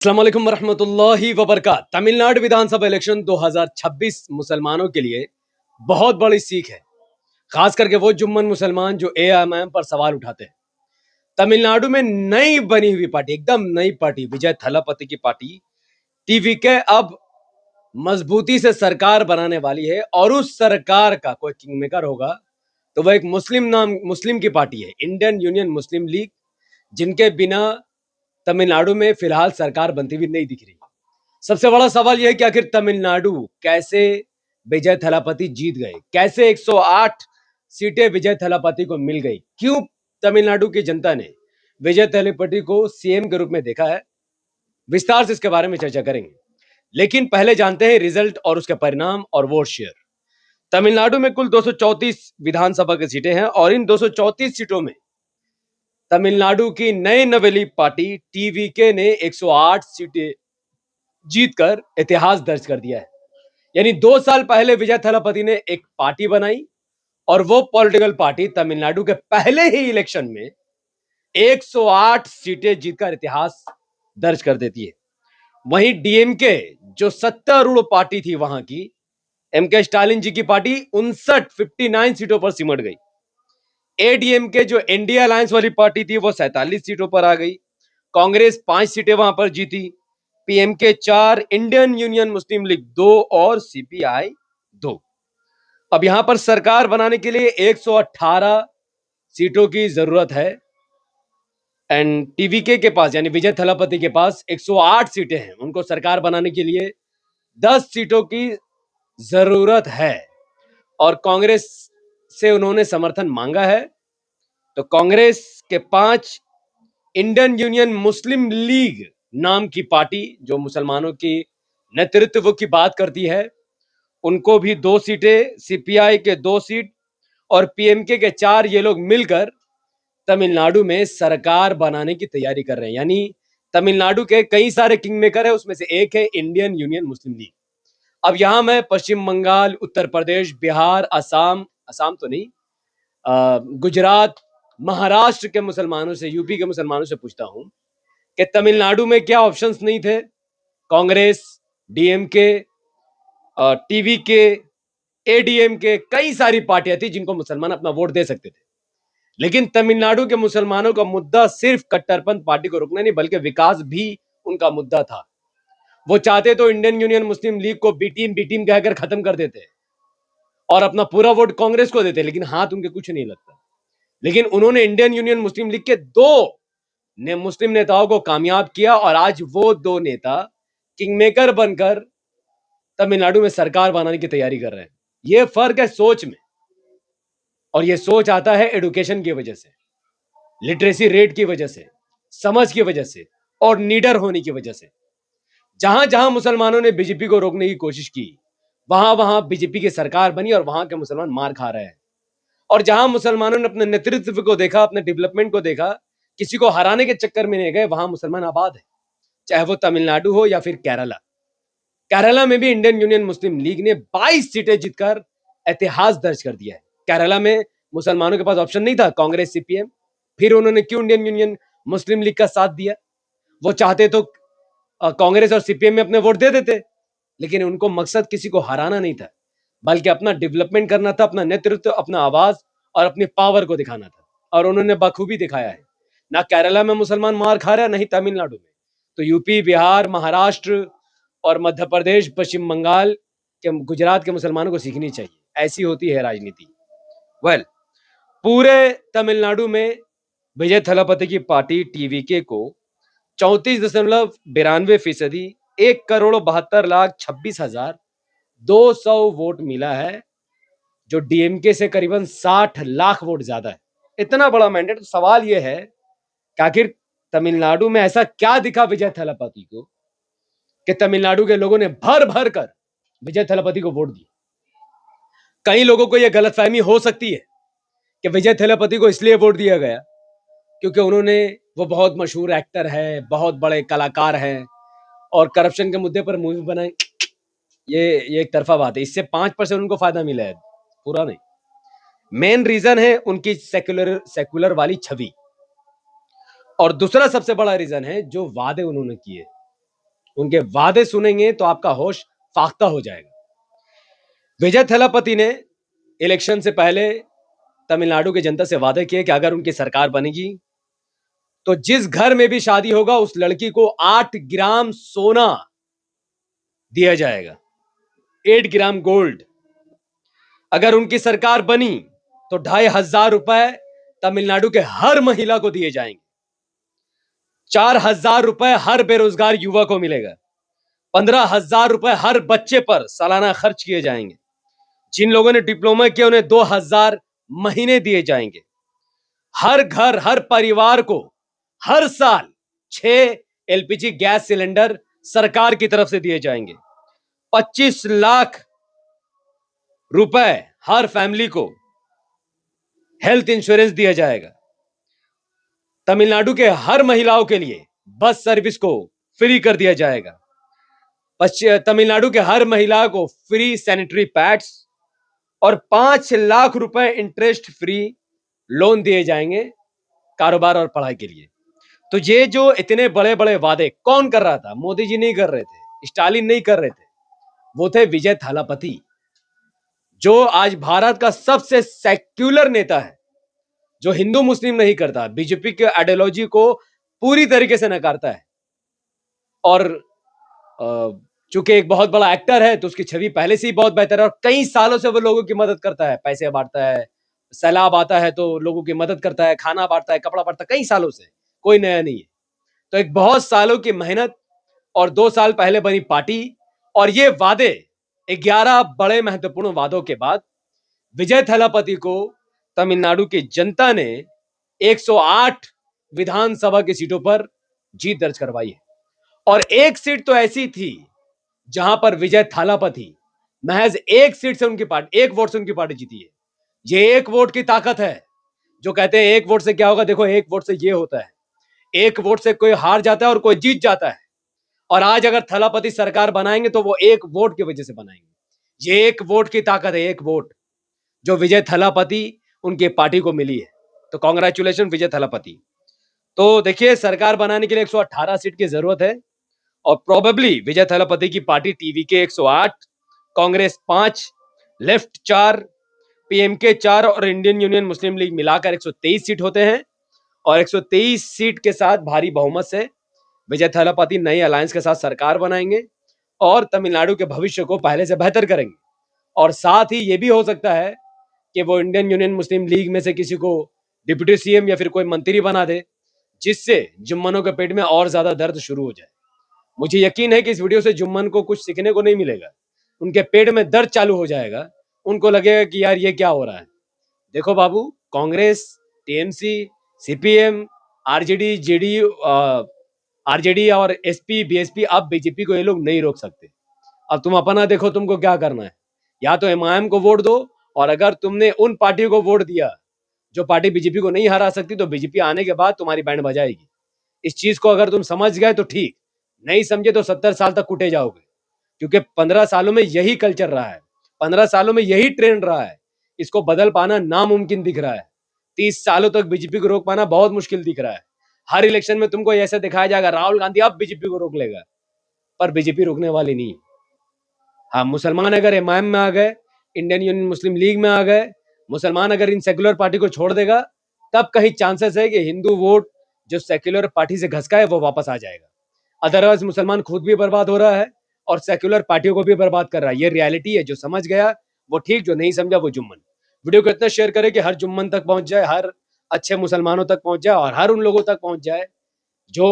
अस्सलाम वालेकुम वरहमतुल्लाहि वबरकात। तमिलनाडु विधानसभा इलेक्शन 2026 मुसलमानों के लिए बहुत बड़ी सीख है, खास करके वो जुम्मन मुसलमान जो एआईएमआईएम पर सवाल उठाते हैं। तमिलनाडु में नई बनी हुई पार्टी, एकदम नई पार्टी, विजय थलापति की पार्टी टीवीके अब मजबूती से सरकार बनाने वाली है और उस सरकार का कोई किंग मेकर होगा तो वह एक मुस्लिम की पार्टी है, इंडियन यूनियन मुस्लिम लीग, जिनके बिना तमिलनाडु में फिलहाल सरकार बनती हुई नहीं दिख रही। सबसे बड़ा सवाल यह है कि आखिर तमिलनाडु कैसे विजय थलापति जीत गए, कैसे 108 सीटें विजय थलापति को मिल गई, क्यों तमिलनाडु की जनता ने विजय थलापति को सीएम के रूप में देखा है। विस्तार से इसके बारे में चर्चा करेंगे, लेकिन पहले जानते हैं रिजल्ट और उसके परिणाम और वोट शेयर। तमिलनाडु में कुल 234 विधानसभा की सीटें हैं और इन 234 सीटों में तमिलनाडु की नई नवेली पार्टी टीवीके ने 108 सीटें जीतकर इतिहास दर्ज कर दिया है। यानी 2 साल पहले विजय थलापति ने एक पार्टी बनाई और वो पॉलिटिकल पार्टी तमिलनाडु के पहले ही इलेक्शन में 108 सीटें जीतकर इतिहास दर्ज कर देती है। वहीं डीएमके जो सत्तारूढ़ पार्टी थी वहां की, एमके स्टालिन जी की पार्टी 59 सीटों पर सिमट गई। एडीएमके जो इंडिया अलायंस वाली पार्टी थी वो 47 सीटों पर आ गई। कांग्रेस 5 सीटें वहां पर जीती, पीएमके 4, इंडियन यूनियन मुस्लिम लीग 2 और सीपीआई 2। अब यहां पर सरकार बनाने के लिए 118 सीटों की जरूरत है एंड टीवीके के पास यानी विजय थलापति के पास 108 सीटें हैं। उनको सरकार बनाने के लिए 10 सीटों की जरूरत है और कांग्रेस से उन्होंने समर्थन मांगा है। तो कांग्रेस के 5, इंडियन यूनियन मुस्लिम लीग नाम की पार्टी जो मुसलमानों की नेतृत्व की बात करती है, उनको भी 2 सीटें, सीपीआई के 2 सीट और पीएमके के 4, ये लोग मिलकर तमिलनाडु में सरकार बनाने की तैयारी कर रहे हैं। यानी तमिलनाडु के कई सारे किंग मेकर है, उसमें से एक है इंडियन यूनियन मुस्लिम लीग। अब यहां मैं पश्चिम बंगाल, उत्तर प्रदेश, बिहार, असम तो नहीं, गुजरात, महाराष्ट्र के मुसलमानों से, यूपी के मुसलमानों से पूछता हूं कि तमिलनाडु में क्या ऑप्शंस नहीं थे। कांग्रेस, डीएमके, टीवीके, एडीएमके, कई सारी पार्टियां थी जिनको मुसलमान अपना वोट दे सकते थे। लेकिन तमिलनाडु के मुसलमानों का मुद्दा सिर्फ कट्टरपंथ पार्टी को रोकना नहीं बल्कि विकास भी उनका मुद्दा था। वो चाहते तो इंडियन यूनियन मुस्लिम लीग को बी टीम कहकर खत्म कर देते और अपना पूरा वोट कांग्रेस को देते, लेकिन हाथ उनके कुछ नहीं लगता। लेकिन उन्होंने इंडियन यूनियन मुस्लिम लीग के 2 मुस्लिम नेताओं को कामयाब किया और आज वो 2 नेता किंगमेकर बनकर तमिलनाडु में सरकार बनाने की तैयारी कर रहे हैं। ये फर्क है सोच में, और ये सोच आता है एडुकेशन की वजह से, लिटरेसी रेट की वजह से, समझ की वजह से और नीडर होने की वजह से। जहां जहां मुसलमानों ने बीजेपी को रोकने की कोशिश की, वहां वहां बीजेपी की सरकार बनी और वहां के मुसलमान मार खा रहे हैं। और जहां मुसलमानों ने अपने नेतृत्व को देखा, अपने डेवलपमेंट को देखा, किसी को हराने के चक्कर में नहीं गए, वहां मुसलमान आबाद है, चाहे वो तमिलनाडु हो या फिर केरला। केरला में भी इंडियन यूनियन मुस्लिम लीग ने 22 सीटें जीतकर इतिहास दर्ज कर दिया है। केरला में मुसलमानों के पास ऑप्शन नहीं था, कांग्रेस, सीपीएम, फिर उन्होंने क्यों इंडियन यूनियन मुस्लिम लीग का साथ दिया? वो चाहते तो कांग्रेस और सीपीएम में अपने वोट दे देते, लेकिन उनको मकसद किसी को हराना नहीं था, बल्कि अपना डेवलपमेंट करना था, अपना नेतृत्व, अपना आवाज और अपनी पावर को दिखाना था। और उन्होंने बखूबी दिखाया है। ना केरला में मुसलमान मार खा रहे हैं, नहीं तमिलनाडु में। तो यूपी, बिहार, महाराष्ट्र और मध्य प्रदेश, पश्चिम बंगाल के, गुजरात के मुसलमानों को सीखनी चाहिए। ऐसी होती है राजनीति। पूरे तमिलनाडु में विजय थलापति की पार्टी टीवीके को 34.92%, 1,72,26,200 वोट मिला है, जो डीएमके से करीबन 60 लाख वोट ज्यादा है। इतना बड़ा मैंडेट। तो सवाल यह है कि आखिर तमिलनाडु में ऐसा क्या दिखा विजय थलापति को कि तमिलनाडु के लोगों ने भर भर कर विजय थलापति को वोट दिया। कई लोगों को यह गलतफहमी हो सकती है कि विजय थलापति को इसलिए वोट दिया गया क्योंकि वो बहुत मशहूर एक्टर है, बहुत बड़े कलाकार हैं और करप्शन के मुद्दे पर मूवी बनाए। ये एक तरफा बात है, इससे 5% उनको फायदा मिला है, पूरा नहीं। मेन रीजन है उनकी सेक्युलर वाली छवि, और दूसरा सबसे बड़ा रीजन है जो वादे उन्होंने किए। उनके वादे सुनेंगे तो आपका होश फाख्ता हो जाएगा। विजय थलापति ने इलेक्शन से पहले तमिलनाडु की जनता से वादे किए कि अगर उनकी सरकार बनेगी तो जिस घर में भी शादी होगा उस लड़की को 8 ग्राम सोना दिया जाएगा, 8 ग्राम गोल्ड। अगर उनकी सरकार बनी तो 2,500 रुपए तमिलनाडु के हर महिला को दिए जाएंगे, 4,000 रुपए हर बेरोजगार युवा को मिलेगा, 15,000 रुपए हर बच्चे पर सालाना खर्च किए जाएंगे। जिन लोगों ने डिप्लोमा किया उन्हें 2,000 महीने दिए जाएंगे। हर घर हर परिवार को हर साल 6 एलपीजी गैस सिलेंडर सरकार की तरफ से दिए जाएंगे। 25 लाख रुपए हर फैमिली को हेल्थ इंश्योरेंस दिया जाएगा। तमिलनाडु के हर महिलाओं के लिए बस सर्विस को फ्री कर दिया जाएगा। तमिलनाडु के हर महिला को फ्री सैनिटरी पैड्स और 5 लाख रुपए इंटरेस्ट फ्री लोन दिए जाएंगे कारोबार और पढ़ाई के लिए। तो ये जो इतने बड़े बड़े वादे कौन कर रहा था? मोदी जी नहीं कर रहे थे, स्टालिन नहीं कर रहे थे, वो थे विजय थालापति, जो आज भारत का सबसे सेक्युलर नेता है, जो हिंदू मुस्लिम नहीं करता, बीजेपी के आइडियोलॉजी को पूरी तरीके से नकारता है। और चूंकि एक बहुत बड़ा एक्टर है तो उसकी छवि पहले से ही बहुत बेहतर है और कई सालों से वो लोगों की मदद करता है, पैसे बांटता है, सैलाब आता है तो लोगों की मदद करता है, खाना बांटता है, कपड़ा बांटता है, कई सालों से, कोई नया नहीं है। तो एक बहुत सालों की मेहनत और 2 साल पहले बनी पार्टी और ये वादे 11 बड़े महत्वपूर्ण वादों के बाद विजय थलापति को तमिलनाडु की जनता ने 108 विधानसभा की सीटों पर जीत दर्ज करवाई है। और एक सीट तो ऐसी थी जहां पर विजय थालापति महज एक सीट से उनकी पार्टी, एक वोट से उनकी पार्टी जीती है। ये एक वोट की ताकत है। जो कहते हैं एक वोट से क्या होगा, देखो एक वोट से ये होता है, एक वोट से कोई हार जाता है और कोई जीत जाता है। और आज अगर थलापति सरकार बनाएंगे तो वो एक वोट की वजह से बनाएंगे। ये एक वोट की ताकत है, एक वोट जो विजय थलापति उनकी पार्टी को मिली है। तो कांग्रेचुलेशन विजय थलापति। तो देखिए, सरकार बनाने के लिए 118 सीट की जरूरत है और प्रोबेबली विजय थलापति की party TVK 108, Congress 5, left 4, PMK 4 और इंडियन यूनियन मुस्लिम लीग मिलाकर 123 सीट होते हैं। और 123 सीट के साथ भारी बहुमत से विजय थलापति नई अलायंस के साथ सरकार बनाएंगे और तमिलनाडु के भविष्य को पहले से बेहतर करेंगे। और साथ ही ये भी हो सकता है कि वो इंडियन यूनियन मुस्लिम लीग में से किसी को डिप्टी सीएम या फिर कोई मंत्री बना दे, जिससे जुम्मनों के पेट में और ज्यादा दर्द शुरू हो जाए। मुझे यकीन है कि इस वीडियो से जुम्मन को कुछ सीखने को नहीं मिलेगा, उनके पेट में दर्द चालू हो जाएगा। उनको लगेगा कि यार ये क्या हो रहा है। देखो बाबू, Congress, TMC, CPM, RJD, RJD और एसपी, बीएसपी, अब बीजेपी को ये लोग नहीं रोक सकते। अब तुम अपना देखो, तुमको क्या करना है। या तो एमआईएम को वोट दो, और अगर तुमने उन पार्टियों को वोट दिया जो पार्टी बीजेपी को नहीं हरा सकती, तो बीजेपी आने के बाद तुम्हारी बैंड बजाएगी। इस चीज को अगर तुम समझ गए तो ठीक, नहीं समझे तो 70 साल तक कुटे जाओगे। क्योंकि 15 सालों में यही कल्चर रहा है, 15 सालों में यही ट्रेंड रहा है। इसको बदल पाना नामुमकिन दिख रहा है। 30 सालों तक बीजेपी को रोक पाना बहुत मुश्किल दिख रहा है। हर इलेक्शन में तुमको ऐसे दिखाया जाएगा राहुल गांधी अब बीजेपी को रोक लेगा, पर बीजेपी रोकने वाली नहीं। हाँ, मुसलमान अगर एमआईएम में आ गए, इंडियन यूनियन मुस्लिम लीग में आ गए, मुसलमान अगर इन सेक्युलर पार्टी को छोड़ देगा, तब कहीं चांसेस है कि हिंदू वोट जो सेक्युलर पार्टी से घसका है वो वापस आ जाएगा। अदरवाइज मुसलमान खुद भी बर्बाद हो रहा है और सेक्युलर पार्टियों को भी बर्बाद कर रहा है। ये रियलिटी है। जो समझ गया वो ठीक, जो नहीं समझा वो जुम्मन। वीडियो को इतना शेयर करें कि हर जुम्मन तक पहुंच जाए, हर अच्छे मुसलमानों तक पहुंच जाए और हर उन लोगों तक पहुंच जाए जो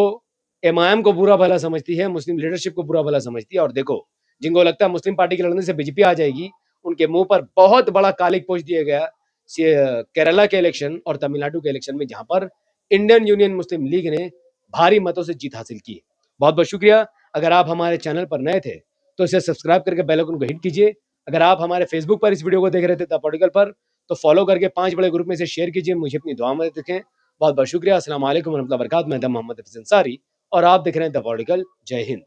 एमआईएम को बुरा भला समझती है, मुस्लिम लीडरशिप को बुरा भला समझती है। और देखो, जिनको लगता है मुस्लिम पार्टी के लड़ने से बीजेपी आ जाएगी, उनके मुंह पर बहुत बड़ा कालिक पोछ दिया गया केरला के इलेक्शन और तमिलनाडु के इलेक्शन में, जहां पर इंडियन यूनियन मुस्लिम लीग ने भारी मतों से जीत हासिल की। बहुत बहुत शुक्रिया। अगर आप हमारे चैनल पर नए थे तो इसे सब्सक्राइब करके बेल आइकन को हिट कीजिए। अगर आप हमारे फेसबुक पर इस वीडियो को देख रहे थे द पॉलिटिकल पर, तो फॉलो करके 5 बड़े ग्रुप में से शेयर कीजिए। मुझे अपनी दुआ में रखें। बहुत बहुत शुक्रिया। अस्सलाम वालेकुम रहमतुल्लाहि व बरकातहू। मैं मोहम्मद हफीज अंसारी और आप देख रहे हैं द पॉलिटिकल। जय हिंद।